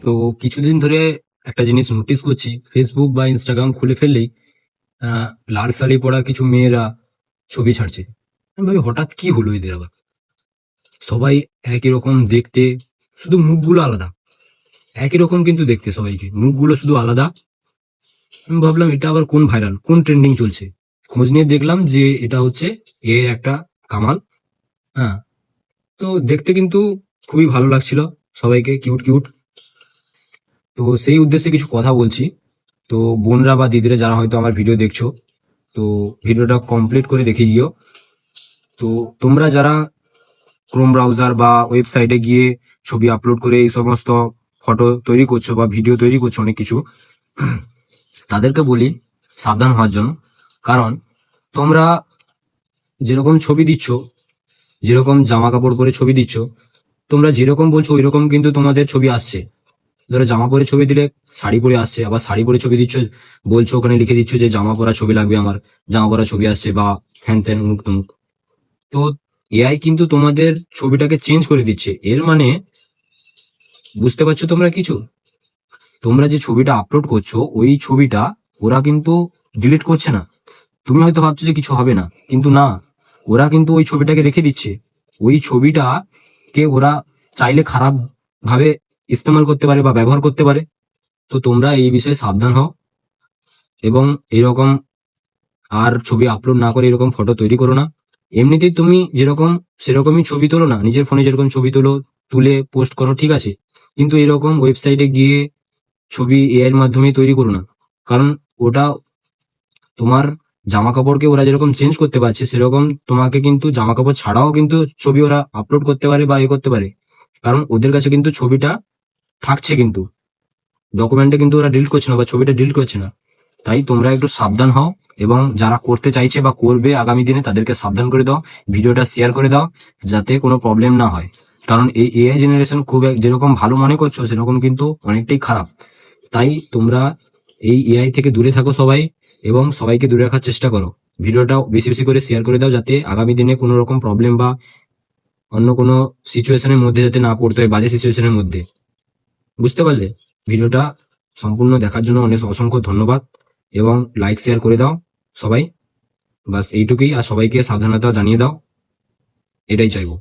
তো কিছুদিন ধরে একটা জিনিস নোটিস করছি, ফেসবুক বা ইনস্টাগ্রাম খুলে ফেললেই লাল শাড়ি পরা কিছু মেয়েরা ছবি ছাড়ছে। আমি ভাবি হঠাৎ কি হলো এদের আবার? সবাই একই রকম দেখতে, শুধু মুখগুলো আলাদা। একই রকম কিন্তু দেখতে সবাইকে, মুখগুলো শুধু আলাদা। আমি ভাবলাম এটা আবার কোন ভাইরাল, কোন ট্রেন্ডিং চলছে। খোঁজ নিয়ে দেখলাম যে এটা হচ্ছে এর একটা কামাল। হ্যাঁ, তো দেখতে কিন্তু খুবই ভালো লাগছিল, সবাইকে কিউট কিউট। তো সেই উদ্দেশ্যে কিছু কথা বলছি। তো বোনরা বা দিদিরা যারা হয়তো আমার ভিডিও দেখছো, তো ভিডিওটা কমপ্লিট করে দেখে গিয়েও। তো তোমরা যারা ক্রোম ব্রাউজার বা ওয়েবসাইটে গিয়ে ছবি আপলোড করে এই সমস্ত ফটো তৈরি করছো বা ভিডিও তৈরি করছো অনেক কিছু, তাদেরকে বলি সাবধান হওয়ার জন্য। কারণ তোমরা যেরকম ছবি দিচ্ছ, যেরকম জামা কাপড় পরে ছবি দিচ্ছ, তোমরা যেরকম বলছো ওই রকম কিন্তু তোমাদের ছবি আসছে। ধরো জামা পরে ছবি দিলে শাড়ি পরে আসছে, আবার শাড়ি পরে ছবি দিচ্ছ, বলছো ওখানে লিখে দিচ্ছ যে জামা পরা ছবি লাগবে আমার, জামা পরা ছবি আসছে বা হ্যান ত্যান উমুক তুমুক। তো এআই কিন্তু তোমাদের ছবিটাকে চেঞ্জ করে দিচ্ছে। এর মানে বুঝতে পারছো তোমরা কিছু? তোমরা যে ছবিটা আপলোড করছো ওই ছবিটা ওরা কিন্তু ডিলিট করছে না। তুমি হয়তো ভাবছো যে কিছু হবে না, কিন্তু না, ওরা কিন্তু ওই ছবিটাকে রেখে দিচ্ছে। ওই ছবিটাকে ওরা চাইলে খারাপ ভাবে ইস্তেমাল করতে পারে বা ব্যবহার করতে পারে। তো তোমরা এই বিষয়ে সাবধান হও এবং এরকম আর ছবি আপলোড না করে এরকম ফটো তৈরি করো না। এমনিতেই তুমি যেরকম সেরকমই ছবি তোলো না, নিজের ফোনে যেরকম ছবি তোলো, তুলে পোস্ট করো, ঠিক আছে, কিন্তু এরকম ওয়েবসাইটে গিয়ে ছবি এআই এর মাধ্যমে তৈরি করো না। কারণ ওটা তোমার জামা কাপড়কে ওরা যেরকম চেঞ্জ করতে পারছে, সেরকম তোমাকে কিন্তু জামা কাপড় ছাড়াও কিন্তু ছবি ওরা আপলোড করতে পারে বা করতে পারে। কারণ ওদের কাছে কিন্তু ছবিটা থাকছে, কিন্তু ডকুমেন্টে কিন্তু ওরা ডিলিট করছে না বা ছবিটা ডিলিট করছে না। তাই তোমরা একটু সাবধান হও এবং যারা করতে চাইছে বা করবে আগামী দিনে তাদেরকে সাবধান করে দাও, ভিডিওটা শেয়ার করে দাও, যাতে কোনো প্রবলেম না হয়। কারণ এই এআই জেনারেশন খুব যেরকম ভালো মনে করছো সেরকম কিন্তু অনেকটাই খারাপ। তাই তোমরা এই এআই থেকে দূরে থাকো সবাই, এবং সবাইকে দূরে রাখার চেষ্টা করো। ভিডিওটাও বেশি বেশি করে শেয়ার করে দাও, যাতে আগামী দিনে কোনো রকম প্রবলেম বা অন্য কোনো সিচুয়েশনের মধ্যে যাতে না পড়তে হয়, বাজে সিচুয়েশনের মধ্যে। বুঝতে পারলে? ভিডিওটা সম্পূর্ণ দেখার জন্য অনেক অসংখ্য ধন্যবাদ, এবং লাইক শেয়ার করে দাও সবাই। বাস এইটুকুই, আর সবাইকে সাবধানতা জানিয়ে দাও, এটাই চাইবো।